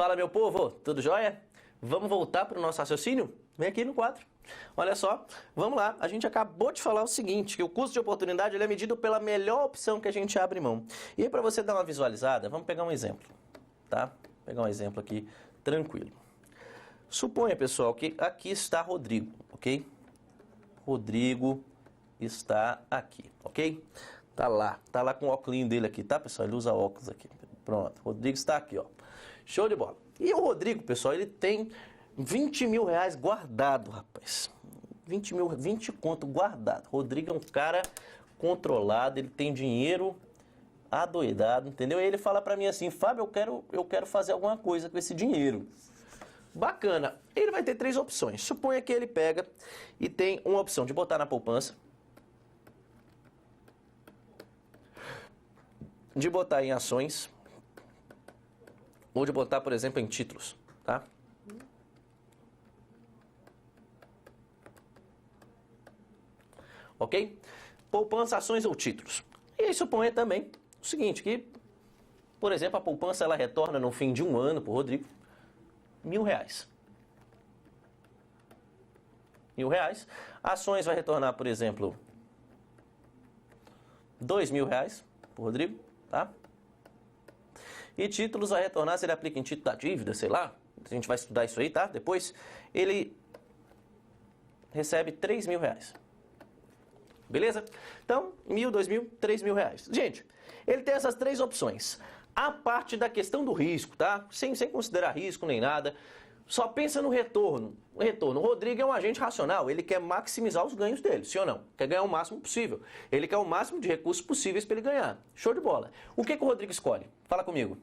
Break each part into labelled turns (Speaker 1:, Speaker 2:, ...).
Speaker 1: Fala, meu povo, tudo jóia? Vamos voltar para o nosso raciocínio? Vem aqui no quadro. Olha só, vamos lá. A gente acabou de falar o seguinte, que o custo de oportunidade ele é medido pela melhor opção que a gente abre mão. E aí, para você dar uma visualizada, vamos pegar um exemplo, tá? Vou pegar um exemplo aqui, tranquilo. Suponha, pessoal, que aqui está Rodrigo, ok? Rodrigo está aqui, ok? Tá lá com o óculos dele aqui, tá, pessoal? Ele usa óculos aqui. Pronto, Rodrigo está aqui, ó. Show de bola. E o Rodrigo, pessoal, ele tem 20 mil reais guardado, rapaz. 20 conto guardado. Rodrigo é um cara controlado, ele tem dinheiro adoidado, entendeu? E ele fala pra mim assim, Fábio, eu quero fazer alguma coisa com esse dinheiro. Bacana. Ele vai ter três opções. Suponha que ele pega e tem uma opção de botar na poupança, de botar em ações, ou de botar, por exemplo, em títulos, tá? Ok? Poupança, ações ou títulos. E aí suponha também o seguinte, que, por exemplo, a poupança ela retorna no fim de um ano para o Rodrigo, R$1.000. R$1.000. Ações vai retornar, por exemplo, R$2.000 para o Rodrigo, tá? E títulos vai retornar, se ele aplica em título da dívida, sei lá, a gente vai estudar isso aí, tá? Depois, ele recebe R$3.000. Beleza? Então, 1.000, 2.000, R$3.000. Gente, ele tem essas três opções. A parte da questão do risco, tá? Sem considerar risco nem nada. Só pensa no retorno. O Rodrigo é um agente racional, ele quer maximizar os ganhos dele, sim ou não? Quer ganhar o máximo possível. Ele quer o máximo de recursos possíveis para ele ganhar. Show de bola. O que o Rodrigo escolhe? Fala comigo.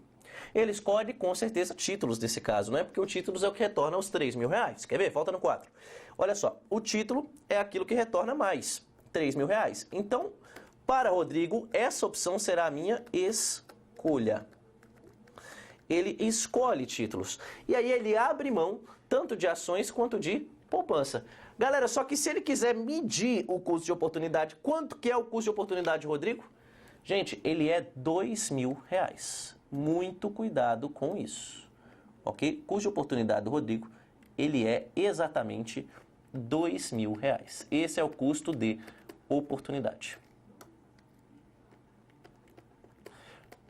Speaker 1: Ele escolhe, com certeza, títulos nesse caso, não é? Porque o títulos é o que retorna os R$3.000. Quer ver? Volta no quadro. Olha só, o título é aquilo que retorna mais, R$3.000. Então, para Rodrigo, essa opção será a minha escolha. Ele escolhe títulos. E aí ele abre mão tanto de ações quanto de poupança. Galera, só que se ele quiser medir o custo de oportunidade, quanto que é o custo de oportunidade de Rodrigo? Gente, ele é R$2.000. Muito cuidado com isso. Ok? Custo de oportunidade do Rodrigo, ele é exatamente R$2.000. Esse é o custo de oportunidade.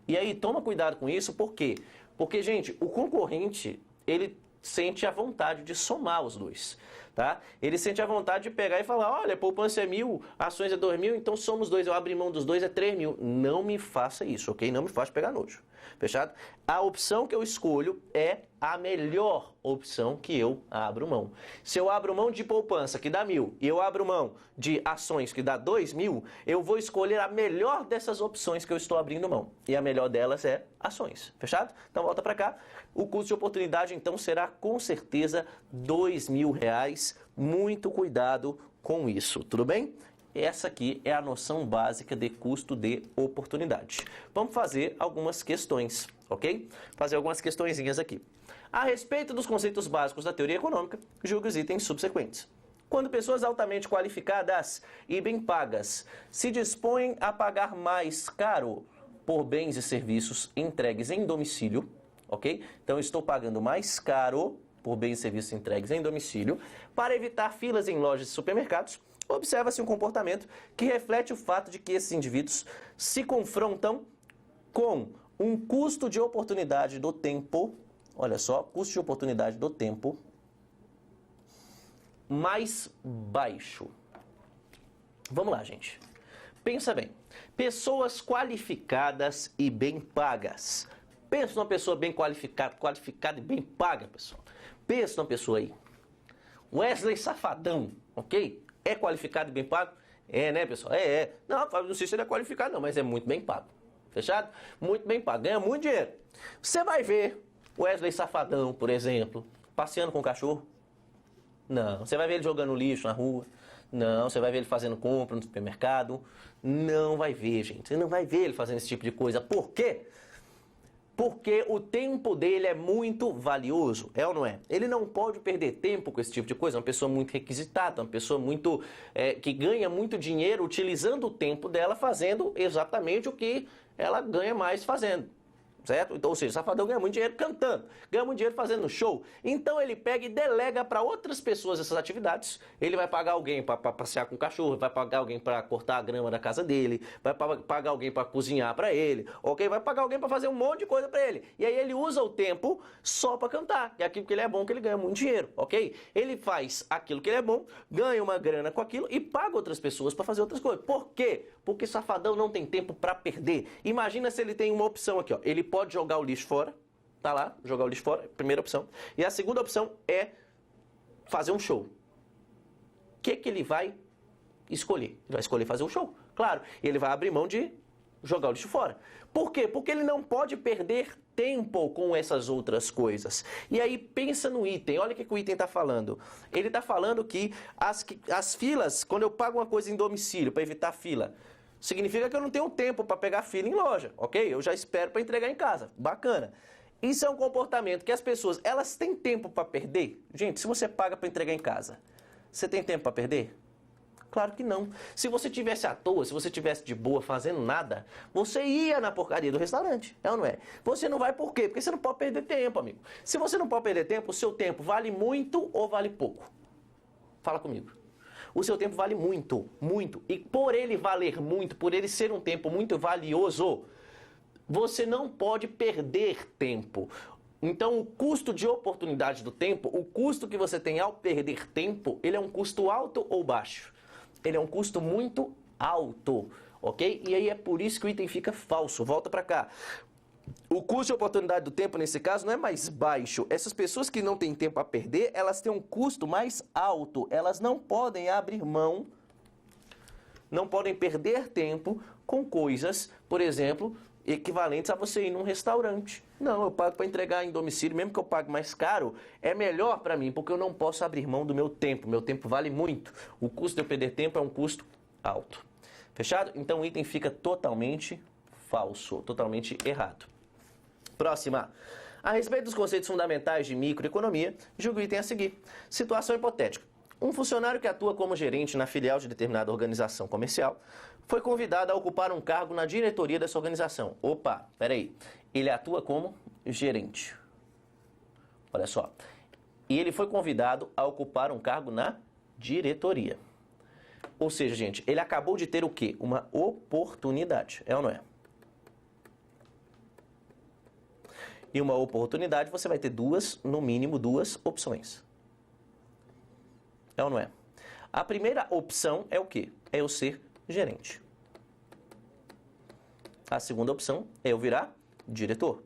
Speaker 1: E aí, toma cuidado com isso, por quê? Porque, gente, o concorrente, ele sente a vontade de somar os dois, tá? Ele sente a vontade de pegar e falar, olha, poupança é 1.000, ações é 2.000, então somos dois, eu abro mão dos dois, é 3.000. Não me faça isso, ok? Não me faça pegar nojo, fechado? A opção que eu escolho é a melhor opção que eu abro mão. Se eu abro mão de poupança, que dá 1.000, e eu abro mão de ações, que dá 2.000, eu vou escolher a melhor dessas opções que eu estou abrindo mão. E a melhor delas é ações, fechado? Então volta para cá. O custo de oportunidade, então, será com certeza R$2.000. Muito cuidado com isso, tudo bem? Essa aqui é a noção básica de custo de oportunidade. Vamos fazer algumas questões, ok? Fazer algumas questõezinhas aqui. A respeito dos conceitos básicos da teoria econômica, julgue os itens subsequentes. Quando pessoas altamente qualificadas e bem pagas se dispõem a pagar mais caro por bens e serviços entregues em domicílio, ok? Então, estou pagando mais caro por bens e serviços entregues em domicílio para evitar filas em lojas e supermercados. Observa-se um comportamento que reflete o fato de que esses indivíduos se confrontam com um custo de oportunidade do tempo, olha só, custo de oportunidade do tempo mais baixo. Vamos lá, gente. Pensa bem. Pessoas qualificadas e bem pagas. Pensa numa pessoa bem qualificada e bem paga, pessoal. Pensa numa pessoa aí. Wesley Safadão, ok? É qualificado e bem pago? É, né, pessoal? É. Não sei se ele é qualificado não, mas é muito bem pago. Fechado? Muito bem pago. Ganha muito dinheiro. Você vai ver Wesley Safadão, por exemplo, passeando com o cachorro? Não. Você vai ver ele jogando lixo na rua? Não. Você vai ver ele fazendo compra no supermercado? Não vai ver, gente. Você não vai ver ele fazendo esse tipo de coisa. Por quê? Porque o tempo dele é muito valioso, é ou não é? Ele não pode perder tempo com esse tipo de coisa, é uma pessoa muito requisitada, uma pessoa muito que ganha muito dinheiro utilizando o tempo dela fazendo exatamente o que ela ganha mais fazendo. certo? Então, ou seja, o Safadão ganha muito dinheiro cantando, ganha muito dinheiro fazendo show. Então ele pega e delega para outras pessoas essas atividades. Ele vai pagar alguém para passear com o cachorro, vai pagar alguém para cortar a grama da casa dele, vai pagar alguém para cozinhar para ele, ok? Vai pagar alguém para fazer um monte de coisa para ele. E aí ele usa o tempo só para cantar, que é aquilo que ele é bom, que ele ganha muito dinheiro, ok? Ele faz aquilo que ele é bom, ganha uma grana com aquilo e paga outras pessoas para fazer outras coisas. Por quê? Porque o Safadão não tem tempo para perder. Imagina se ele tem uma opção aqui, ó. Ele pode jogar o lixo fora, tá lá, jogar o lixo fora, primeira opção. E a segunda opção é fazer um show. O que ele vai escolher? Ele vai escolher fazer um show, claro. Ele vai abrir mão de jogar o lixo fora. Por quê? Porque ele não pode perder tempo com essas outras coisas. E aí pensa no item, olha o que o item está falando. Ele está falando que as filas, quando eu pago uma coisa em domicílio para evitar fila, significa que eu não tenho tempo para pegar fila em loja, ok? Eu já espero para entregar em casa. Bacana. Isso é um comportamento que as pessoas, elas têm tempo para perder? Gente, se você paga para entregar em casa, você tem tempo para perder? Claro que não. Se você tivesse à toa, se você tivesse de boa fazendo nada, você ia na porcaria do restaurante, é ou não é? Você não vai por quê? Porque você não pode perder tempo, amigo. Se você não pode perder tempo, o seu tempo vale muito ou vale pouco? Fala comigo. O seu tempo vale muito, muito. E por ele valer muito, por ele ser um tempo muito valioso, você não pode perder tempo. Então, o custo de oportunidade do tempo, o custo que você tem ao perder tempo, ele é um custo alto ou baixo? Ele é um custo muito alto, ok? E aí é por isso que o item fica falso. Volta para cá. O custo de oportunidade do tempo, nesse caso, não é mais baixo. Essas pessoas que não têm tempo a perder, elas têm um custo mais alto. Elas não podem abrir mão, não podem perder tempo com coisas, por exemplo, equivalentes a você ir num restaurante. Não, eu pago para entregar em domicílio, mesmo que eu pague mais caro, é melhor para mim, porque eu não posso abrir mão do meu tempo. Meu tempo vale muito. O custo de eu perder tempo é um custo alto. Fechado? Então o item fica totalmente falso, totalmente errado. Próxima. A respeito dos conceitos fundamentais de microeconomia, julgue o item a seguir. Situação hipotética. Um funcionário que atua como gerente na filial de determinada organização comercial foi convidado a ocupar um cargo na diretoria dessa organização. Opa, peraí. Ele atua como gerente. Olha só. E ele foi convidado a ocupar um cargo na diretoria. Ou seja, gente, ele acabou de ter o quê? Uma oportunidade. É ou não é? E uma oportunidade, você vai ter no mínimo duas opções. É ou não é? A primeira opção é o quê? É eu ser gerente. A segunda opção é eu virar diretor.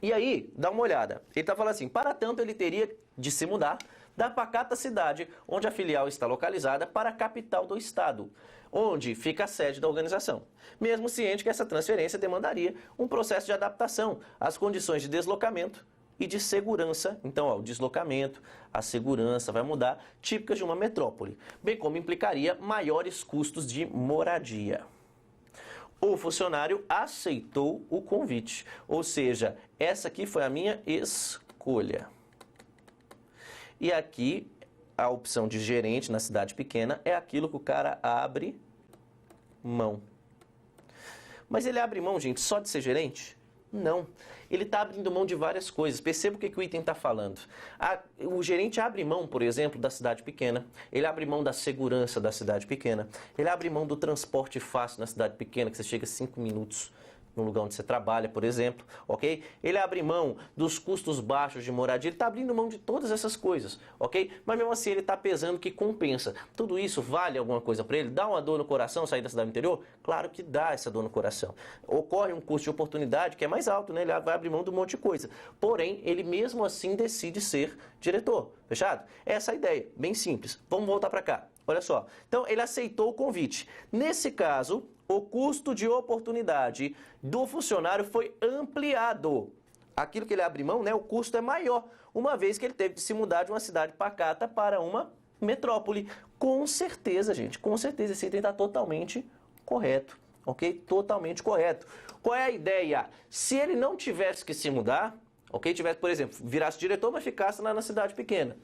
Speaker 1: E aí, dá uma olhada. Ele está falando assim, para tanto ele teria de se mudar da pacata cidade onde a filial está localizada para a capital do estado, onde fica a sede da organização, mesmo ciente que essa transferência demandaria um processo de adaptação às condições de deslocamento e de segurança. Então, ó, o deslocamento, a segurança vai mudar, típicas de uma metrópole, bem como implicaria maiores custos de moradia. O funcionário aceitou o convite, ou seja, essa aqui foi a minha escolha. E aqui, a opção de gerente na cidade pequena é aquilo que o cara abre mão. Mas ele abre mão, gente, só de ser gerente? Não. Ele está abrindo mão de várias coisas. Perceba o que o item está falando. O gerente abre mão, por exemplo, da cidade pequena. Ele abre mão da segurança da cidade pequena. Ele abre mão do transporte fácil na cidade pequena, que você chega 5 minutos no lugar onde você trabalha, por exemplo, ok? Ele abre mão dos custos baixos de moradia, ele está abrindo mão de todas essas coisas, ok? Mas mesmo assim ele está pesando que compensa. Tudo isso vale alguma coisa para ele? Dá uma dor no coração sair da cidade do interior? Claro que dá essa dor no coração. Ocorre um custo de oportunidade que é mais alto, né? Ele vai abrir mão de um monte de coisa. Porém, ele mesmo assim decide ser diretor, fechado? Essa é a ideia, bem simples. Vamos voltar para cá. Olha só. Então, ele aceitou o convite. Nesse caso, o custo de oportunidade do funcionário foi ampliado. Aquilo que ele abre mão, né, o custo é maior, uma vez que ele teve de se mudar de uma cidade pacata para uma metrópole. Com certeza, gente, com certeza esse item está totalmente correto, ok? Totalmente correto. Qual é a ideia? Se ele não tivesse que se mudar, ok? Tivesse, por exemplo, virasse diretor, mas ficasse lá na cidade pequena.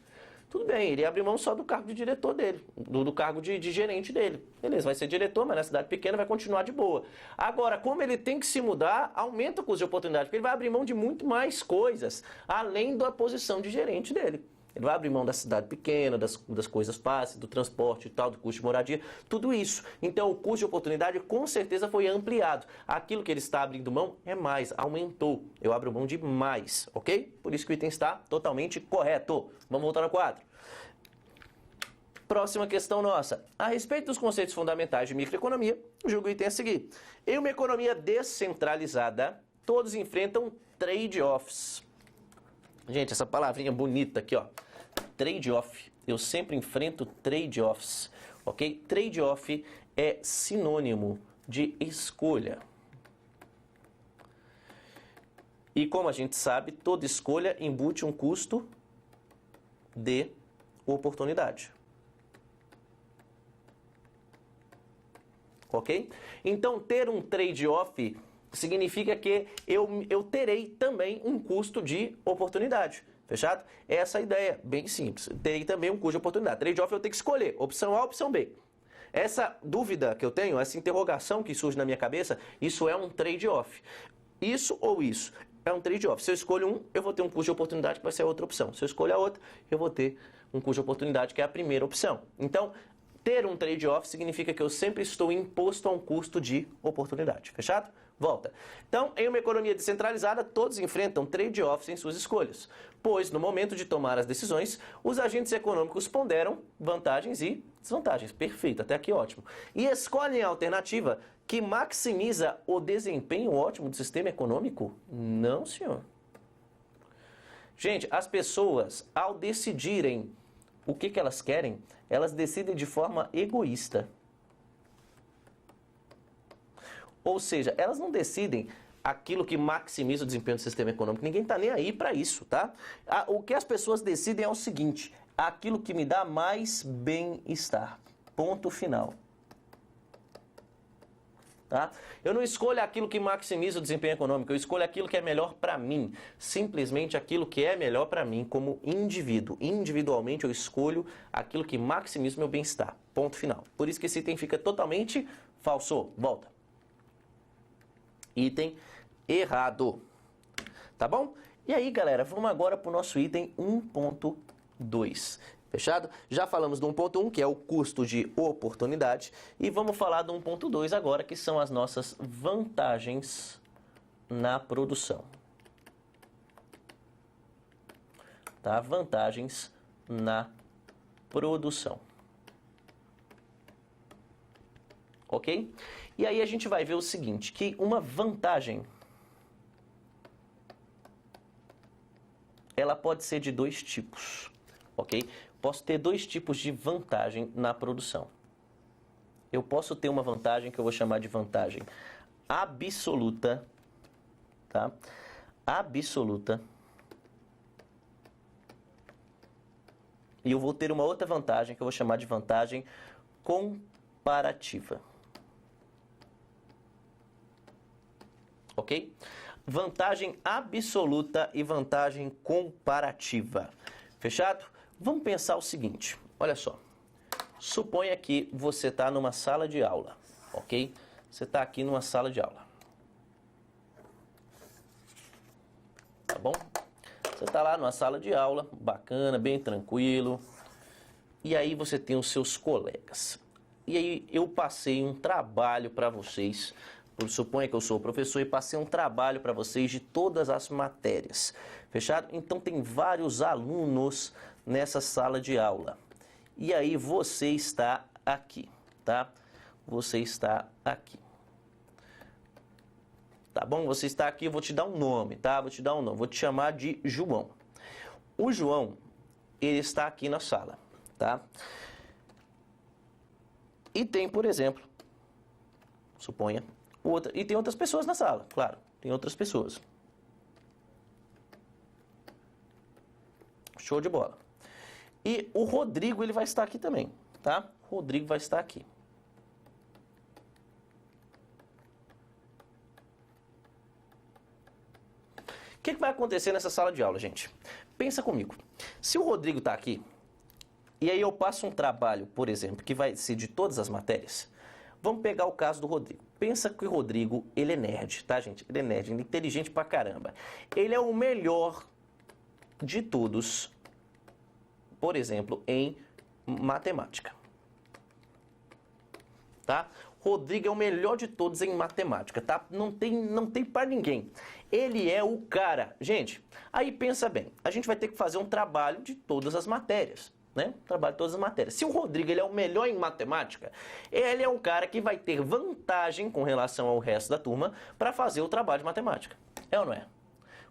Speaker 1: Tudo bem, ele abre mão só do cargo de diretor dele, do cargo de gerente dele. Beleza, vai ser diretor, mas na cidade pequena vai continuar de boa. Agora, como ele tem que se mudar, aumenta o custo de oportunidade, porque ele vai abrir mão de muito mais coisas, além da posição de gerente dele. Ele vai abrir mão da cidade pequena, das coisas fáceis, do transporte e tal, do custo de moradia, tudo isso. Então, o custo de oportunidade com certeza foi ampliado. Aquilo que ele está abrindo mão é mais, aumentou. Eu abro mão de mais, ok? Por isso que o item está totalmente correto. Vamos voltar no quadro. Próxima questão nossa. A respeito dos conceitos fundamentais de microeconomia, julgo o item a seguir. Em uma economia descentralizada, todos enfrentam trade-offs. Gente, essa palavrinha bonita aqui, ó. Trade-off. Eu sempre enfrento trade-offs, ok? Trade-off é sinônimo de escolha. E como a gente sabe, toda escolha embute um custo de oportunidade. Ok? Então, ter um trade-off significa que eu terei também um custo de oportunidade. Fechado? Essa é a ideia, bem simples. Terei também um custo de oportunidade. Trade-off eu tenho que escolher, opção A, opção B. Essa dúvida que eu tenho, essa interrogação que surge na minha cabeça, isso é um trade-off. Isso ou isso? É um trade-off. Se eu escolho um, eu vou ter um custo de oportunidade que vai ser a outra opção. Se eu escolho a outra, eu vou ter um custo de oportunidade que é a primeira opção. Então, ter um trade-off significa que eu sempre estou imposto a um custo de oportunidade. Fechado? Volta. Então, em uma economia descentralizada, todos enfrentam trade-offs em suas escolhas, pois, no momento de tomar as decisões, os agentes econômicos ponderam vantagens e desvantagens. Perfeito, até aqui ótimo. E escolhem a alternativa que maximiza o desempenho ótimo do sistema econômico? Não, senhor. Gente, as pessoas, ao decidirem o que elas querem, elas decidem de forma egoísta. Ou seja, elas não decidem aquilo que maximiza o desempenho do sistema econômico. Ninguém está nem aí para isso, tá? O que as pessoas decidem é o seguinte: aquilo que me dá mais bem-estar. Ponto final. Tá? Eu não escolho aquilo que maximiza o desempenho econômico, eu escolho aquilo que é melhor para mim. Simplesmente aquilo que é melhor para mim como indivíduo. Individualmente eu escolho aquilo que maximiza o meu bem-estar. Ponto final. Por isso que esse item fica totalmente falso. Volta. Item errado. Tá bom? E aí, galera, vamos agora para o nosso item 1.2. Fechado? Já falamos do 1.1, que é o custo de oportunidade, e vamos falar do 1.2 agora, que são as nossas vantagens na produção. Tá? Vantagens na produção. Ok? E aí a gente vai ver o seguinte, que uma vantagem, ela pode ser de dois tipos, ok? Posso ter dois tipos de vantagem na produção. Eu posso ter uma vantagem que eu vou chamar de vantagem absoluta, tá? Absoluta. E eu vou ter uma outra vantagem que eu vou chamar de vantagem comparativa. Ok? Vantagem absoluta e vantagem comparativa. Fechado? Vamos pensar o seguinte, olha só. Suponha que você está numa sala de aula, ok? Você está aqui numa sala de aula. Tá bom? Você está lá numa sala de aula, bacana, bem tranquilo. E aí você tem os seus colegas. E aí eu passei um trabalho para vocês. Suponha que eu sou o professor e passei um trabalho para vocês de todas as matérias. Fechado? Então tem vários alunos nessa sala de aula. E aí você está aqui, tá? Você está aqui. Tá bom? Você está aqui, eu vou te dar um nome, tá? Vou te dar um nome, vou te chamar de João. O João, ele está aqui na sala, tá? E tem, por exemplo, suponha, e tem outras pessoas na sala, claro, tem outras pessoas. Show de bola. E o Rodrigo, ele vai estar aqui também, tá? O Rodrigo vai estar aqui. O que vai acontecer nessa sala de aula, gente? Pensa comigo. Se o Rodrigo está aqui, e aí eu passo um trabalho, por exemplo, que vai ser de todas as matérias. Vamos pegar o caso do Rodrigo. Pensa que o Rodrigo, ele é nerd, tá, gente? Ele é nerd, ele é inteligente pra caramba. Ele é o melhor de todos, por exemplo, em matemática. Tá? Rodrigo é o melhor de todos em matemática, tá? Não tem para ninguém. Ele é o cara. Gente, aí pensa bem, a gente vai ter que fazer um trabalho de todas as matérias, né? Trabalho de todas as matérias. Se o Rodrigo ele é o melhor em matemática, ele é um cara que vai ter vantagem com relação ao resto da turma para fazer o trabalho de matemática. É ou não é?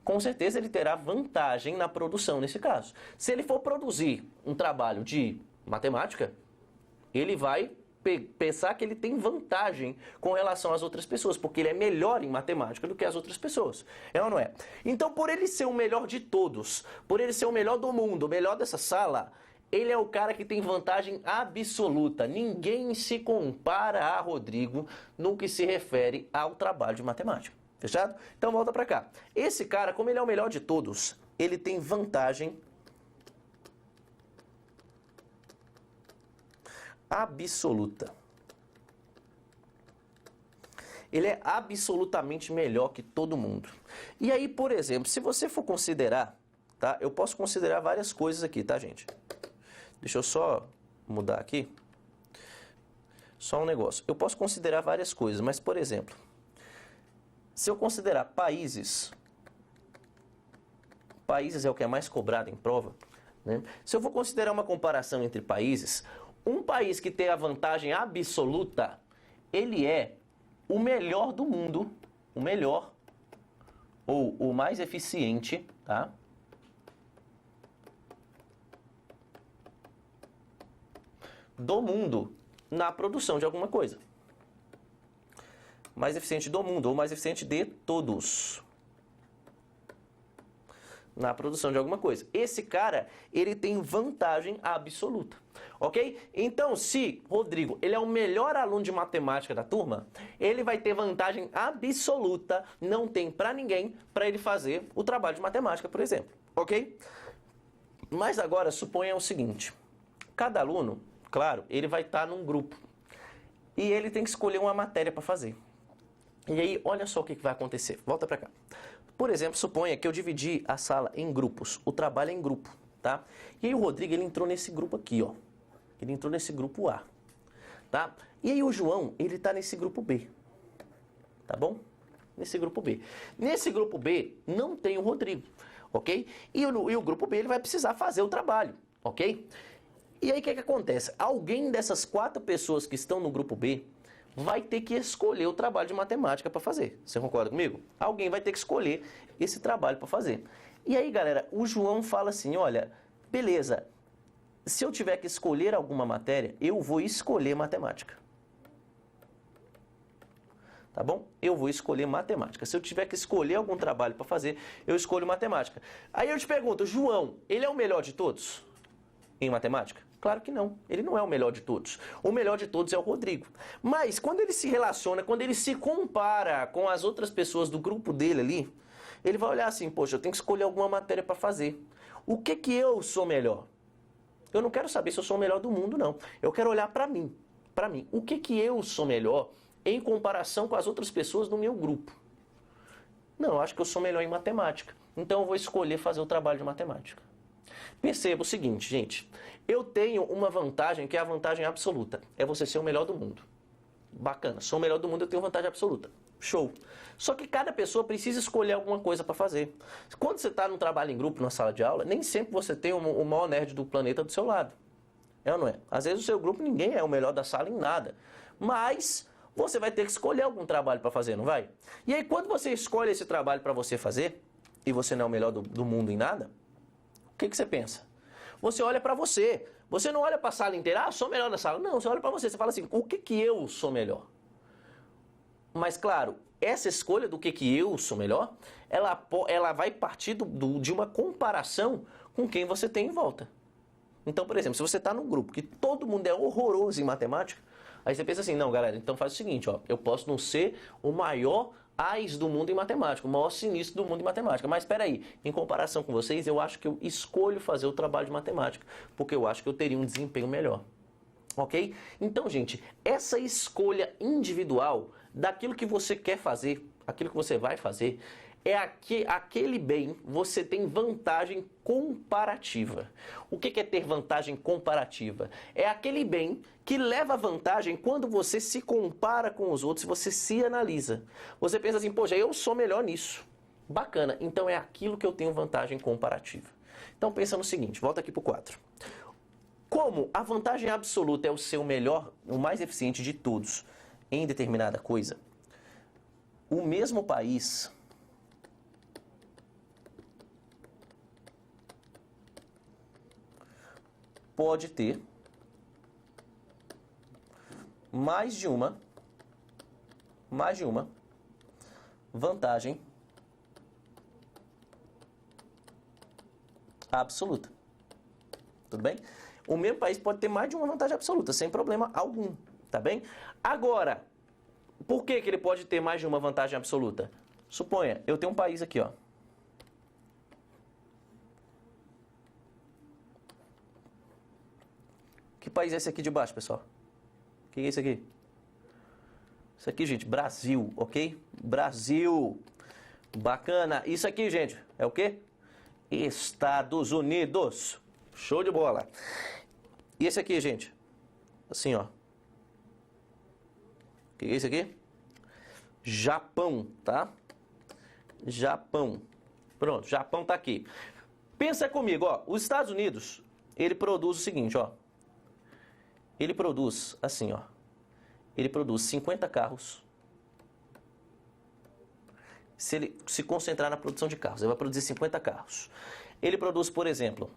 Speaker 1: Com certeza ele terá vantagem na produção nesse caso. Se ele for produzir um trabalho de matemática, ele vai pensar que ele tem vantagem com relação às outras pessoas, porque ele é melhor em matemática do que as outras pessoas. É ou não é? Então, por ele ser o melhor de todos, por ele ser o melhor do mundo, o melhor dessa sala, ele é o cara que tem vantagem absoluta. Ninguém se compara a Rodrigo no que se refere ao trabalho de matemática. Fechado? Então, volta pra cá. Esse cara, como ele é o melhor de todos, ele tem vantagem absoluta. Ele é absolutamente melhor que todo mundo. E aí, por exemplo, se você for considerar, tá? Eu posso considerar várias coisas aqui, tá, gente? Deixa eu só mudar aqui. Só um negócio. Eu posso considerar várias coisas, mas, por exemplo, se eu considerar países é o que é mais cobrado em prova, né? Se eu for considerar uma comparação entre países, um país que tem a vantagem absoluta, ele é o melhor do mundo, o melhor ou o mais eficiente, tá? Do mundo na produção de alguma coisa. Mais eficiente do mundo ou mais eficiente de todos na produção de alguma coisa. Esse cara, ele tem vantagem absoluta, ok? Então, se Rodrigo, ele é o melhor aluno de matemática da turma, ele vai ter vantagem absoluta, não tem pra ninguém, pra ele fazer o trabalho de matemática, por exemplo, ok? Mas agora, suponha o seguinte, cada aluno, claro, ele vai estar num grupo, e ele tem que escolher uma matéria para fazer. E aí, olha só o que vai acontecer. Volta pra cá. Por exemplo, suponha que eu dividi a sala em grupos. O trabalho é em grupo, tá? E aí o Rodrigo, ele entrou nesse grupo aqui, ó. Ele entrou nesse grupo A, tá? E aí o João, ele tá nesse grupo B, tá bom? Nesse grupo B. Nesse grupo B, não tem o Rodrigo, ok? E o grupo B, ele vai precisar fazer o trabalho, ok? E aí o que acontece? Alguém dessas 4 pessoas que estão no grupo B vai ter que escolher o trabalho de matemática para fazer. Você concorda comigo? Alguém vai ter que escolher esse trabalho para fazer. E aí, galera, o João fala assim, olha, beleza, se eu tiver que escolher alguma matéria, eu vou escolher matemática. Tá bom? Eu vou escolher matemática. Se eu tiver que escolher algum trabalho para fazer, eu escolho matemática. Aí eu te pergunto, João, ele é o melhor de todos em matemática? Claro que não, ele não é o melhor de todos. O melhor de todos é o Rodrigo. Mas quando ele se relaciona, quando ele se compara com as outras pessoas do grupo dele ali, ele vai olhar assim, poxa, eu tenho que escolher alguma matéria para fazer. O que que eu sou melhor? Eu não quero saber se eu sou o melhor do mundo, não. Eu quero olhar para mim. Para mim, o que que eu sou melhor em comparação com as outras pessoas do meu grupo? Não, eu acho que eu sou melhor em matemática. Então eu vou escolher fazer o trabalho de matemática. Perceba o seguinte, gente, eu tenho uma vantagem que é a vantagem absoluta, é você ser o melhor do mundo. Bacana, sou o melhor do mundo, eu tenho vantagem absoluta. Show. Só que cada pessoa precisa escolher alguma coisa para fazer. Quando você está num trabalho em grupo, numa sala de aula, nem sempre você tem o maior nerd do planeta do seu lado. É ou não é? Às vezes o seu grupo ninguém é o melhor da sala em nada. Mas você vai ter que escolher algum trabalho para fazer, não vai? E aí quando você escolhe esse trabalho para você fazer, e você não é o melhor do mundo em nada, o que você pensa? Você olha para você. Você não olha para a sala inteira, ah, sou o melhor da sala. Não, você olha para você, você fala assim, o que que eu sou melhor? Mas claro, essa escolha do que eu sou melhor, ela vai partir de uma comparação com quem você tem em volta. Então, por exemplo, se você está num grupo que todo mundo é horroroso em matemática, aí você pensa assim, não, galera, então faz o seguinte, ó, eu posso não ser o maior ás do mundo em matemática, o maior sinistro do mundo em matemática. Mas espera aí, em comparação com vocês, eu acho que eu escolho fazer o trabalho de matemática, porque eu acho que eu teria um desempenho melhor. Ok? Então, gente, essa escolha individual daquilo que você quer fazer, aquilo que você vai fazer, é aquele bem, você tem vantagem comparativa. O que é ter vantagem comparativa? É aquele bem que leva vantagem quando você se compara com os outros, você se analisa. Você pensa assim, poxa, eu sou melhor nisso. Bacana, então é aquilo que eu tenho vantagem comparativa. Então pensa no seguinte, volta aqui para o 4. Como a vantagem absoluta é o seu melhor, o mais eficiente de todos em determinada coisa, o mesmo país pode ter mais de uma vantagem absoluta. Tudo bem? O mesmo país pode ter mais de uma vantagem absoluta, sem problema algum, tá bem? Agora, por que ele pode ter mais de uma vantagem absoluta? Suponha, eu tenho um país aqui, ó. Que país é esse aqui de baixo, pessoal? O que é esse aqui? Isso aqui, gente, Brasil, ok? Brasil. Bacana. Isso aqui, gente, é o quê? Estados Unidos. Show de bola. E esse aqui, gente? Assim, ó. O que é esse aqui? Japão, tá? Japão. Pronto, Japão tá aqui. Pensa comigo, ó. Os Estados Unidos, ele produz o seguinte, ó. Ele produz, assim, ó. Ele produz 50 carros. Se ele se concentrar na produção de carros, ele vai produzir 50 carros. Ele produz, por exemplo,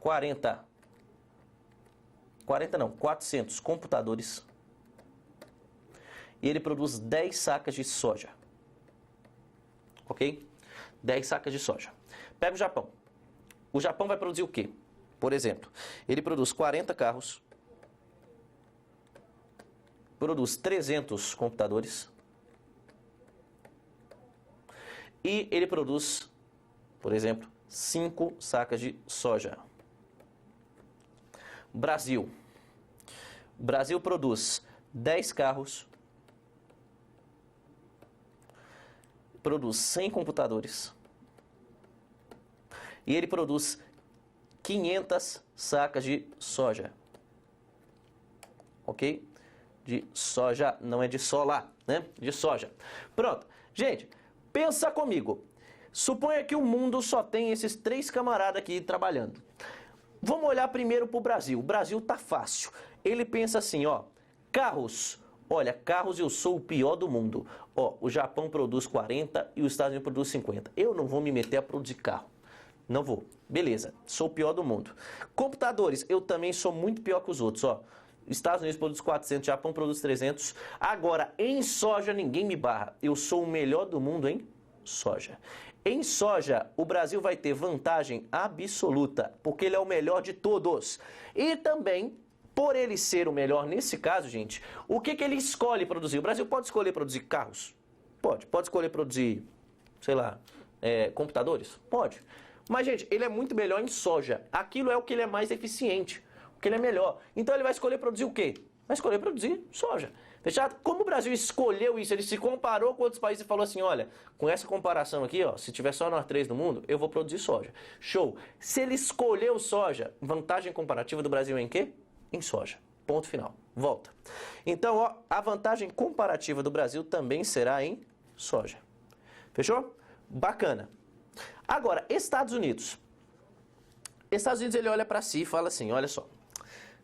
Speaker 1: 400 computadores. E ele produz 10 sacas de soja. Ok? 10 sacas de soja. Pega o Japão. O Japão vai produzir o quê? Por exemplo, ele produz 40 carros, produz 300 computadores e ele produz, por exemplo, 5 sacas de soja. Brasil. Brasil produz 10 carros, produz 100 computadores e ele produz 500 sacas de soja. Ok? De soja, não é de sola, né? De soja. Pronto. Gente, pensa comigo. Suponha que o mundo só tem esses 3 camaradas aqui trabalhando. Vamos olhar primeiro para o Brasil. O Brasil tá fácil. Ele pensa assim, ó. Carros. Olha, carros eu sou o pior do mundo. Ó, o Japão produz 40 e os Estados Unidos produz 50. Eu não vou me meter a produzir carro. Não vou. Beleza, sou o pior do mundo. Computadores, eu também sou muito pior que os outros, ó. Estados Unidos produz 400, Japão produz 300. Agora, em soja, ninguém me barra. Eu sou o melhor do mundo em soja. Em soja, o Brasil vai ter vantagem absoluta, porque ele é o melhor de todos. E também, por ele ser o melhor nesse caso, gente, o que ele escolhe produzir? O Brasil pode escolher produzir carros? Pode. Pode escolher produzir, sei lá, computadores? Pode. Mas, gente, ele é muito melhor em soja. Aquilo é o que ele é mais eficiente, o que ele é melhor. Então, ele vai escolher produzir o quê? Vai escolher produzir soja. Fechado? Como o Brasil escolheu isso, ele se comparou com outros países e falou assim, olha, com essa comparação aqui, ó, se tiver só nós 3 no mundo, eu vou produzir soja. Show. Se ele escolheu soja, vantagem comparativa do Brasil em quê? Em soja. Ponto final. Volta. Então, ó, a vantagem comparativa do Brasil também será em soja. Fechou? Bacana. Agora, Estados Unidos. Estados Unidos, ele olha para si e fala assim, olha só.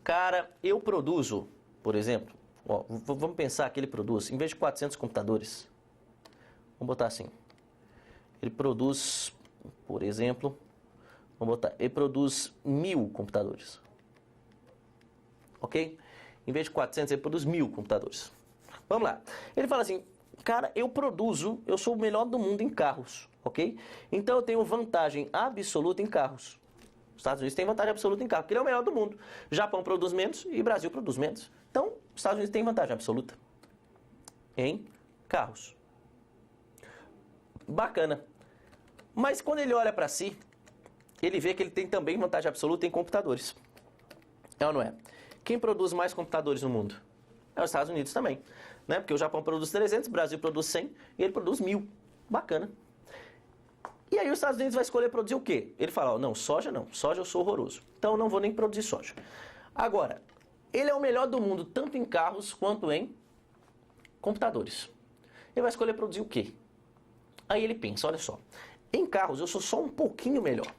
Speaker 1: Cara, eu produzo, por exemplo, ó, vamos pensar que ele produz, em vez de 400 computadores, vamos botar assim. Ele produz, por exemplo, vamos botar, ele produz 1000 computadores. Ok? Em vez de 400, ele produz 1000 computadores. Vamos lá. Ele fala assim, cara, eu sou o melhor do mundo em carros, ok? Então eu tenho vantagem absoluta em carros. Os Estados Unidos têm vantagem absoluta em carros, porque ele é o melhor do mundo. Japão produz menos e Brasil produz menos. Então, os Estados Unidos têm vantagem absoluta em carros. Bacana. Mas quando ele olha para si, ele vê que ele tem também vantagem absoluta em computadores. É ou não é? Quem produz mais computadores no mundo? É os Estados Unidos também, né? Porque o Japão produz 300, o Brasil produz 100 e ele produz 1000. Bacana. E aí os Estados Unidos vai escolher produzir o quê? Ele fala, ó, não, soja não, soja eu sou horroroso, então eu não vou nem produzir soja. Agora, ele é o melhor do mundo, tanto em carros quanto em computadores. Ele vai escolher produzir o quê? Aí ele pensa, olha só, em carros eu sou só um pouquinho melhor.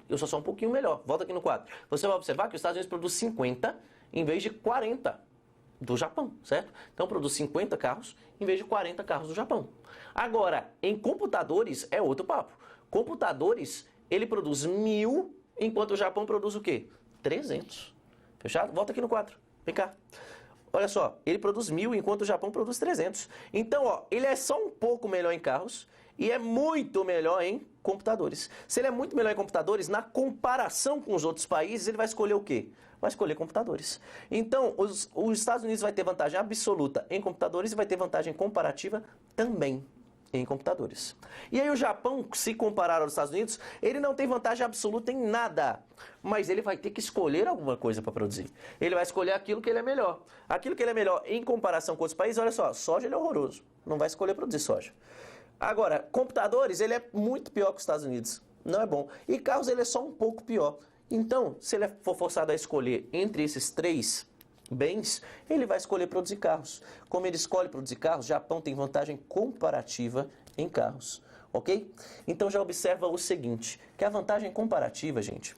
Speaker 1: Eu sou só um pouquinho melhor. Volta aqui no quadro. Você vai observar que os Estados Unidos produz 50 em vez de 40 do Japão, certo? Então produz 50 carros em vez de 40 carros do Japão. Agora, em computadores é outro papo. Computadores, ele produz 1000, enquanto o Japão produz o quê? 300. Fechado? Volta aqui no quadro. Vem cá. Olha só, ele produz 1000, enquanto o Japão produz 300. Então, ó, ele é só um pouco melhor em carros e é muito melhor em computadores. Se ele é muito melhor em computadores, na comparação com os outros países, ele vai escolher o quê? Vai escolher computadores. Então, os Estados Unidos vai ter vantagem absoluta em computadores e vai ter vantagem comparativa também em computadores. E aí o Japão, se comparar aos Estados Unidos, ele não tem vantagem absoluta em nada, mas ele vai ter que escolher alguma coisa para produzir. Ele vai escolher aquilo que ele é melhor. Aquilo que ele é melhor em comparação com outros países, olha só, soja ele é horroroso, não vai escolher produzir soja. Agora, computadores, ele é muito pior que os Estados Unidos, não é bom. E carros, ele é só um pouco pior. Então, se ele for forçado a escolher entre esses três bens, ele vai escolher produzir carros. Como ele escolhe produzir carros, o Japão tem vantagem comparativa em carros, ok? Então já observa o seguinte, que a vantagem comparativa, gente,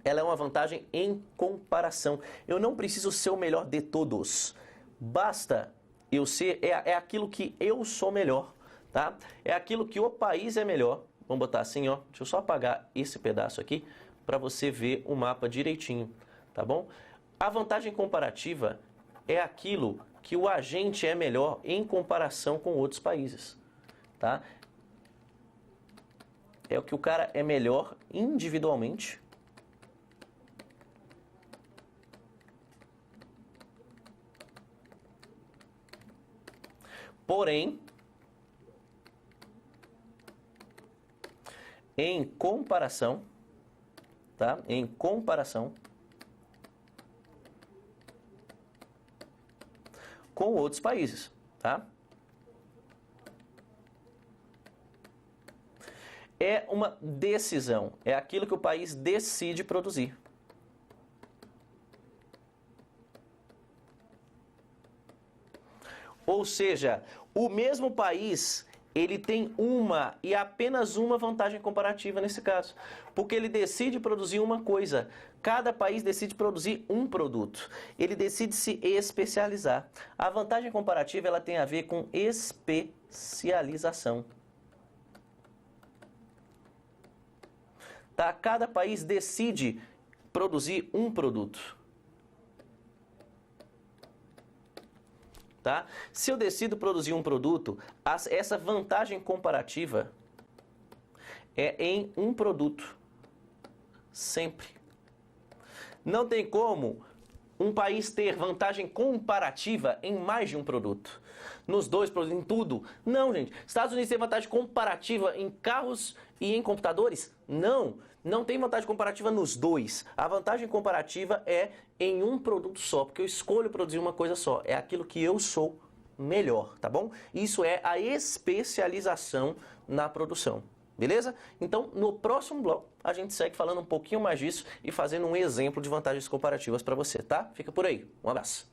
Speaker 1: ela é uma vantagem em comparação. Eu não preciso ser o melhor de todos, basta eu ser, é aquilo que eu sou melhor, tá? É aquilo que o país é melhor. Vamos botar assim, ó, deixa eu só apagar esse pedaço aqui, para você ver o mapa direitinho, tá bom? A vantagem comparativa é aquilo que o agente é melhor em comparação com outros países, tá? É o que o cara é melhor individualmente. Porém, em comparação, tá? Em comparação com outros países, tá? É uma decisão, é aquilo que o país decide produzir. Ou seja, o mesmo país, ele tem uma e apenas uma vantagem comparativa nesse caso, porque ele decide produzir uma coisa. Cada país decide produzir um produto. Ele decide se especializar. A vantagem comparativa, ela tem a ver com especialização. Tá? Cada país decide produzir um produto. Tá? Se eu decido produzir um produto, essa vantagem comparativa é em um produto. Sempre. Não tem como um país ter vantagem comparativa em mais de um produto. Nos dois produtos, em tudo. Não, gente. Estados Unidos tem vantagem comparativa em carros e em computadores? Não. Não tem vantagem comparativa nos dois. A vantagem comparativa é em um produto só, porque eu escolho produzir uma coisa só. É aquilo que eu sou melhor, tá bom? Isso é a especialização na produção. Beleza? Então, no próximo bloco, a gente segue falando um pouquinho mais disso e fazendo um exemplo de vantagens comparativas para você, tá? Fica por aí. Um abraço.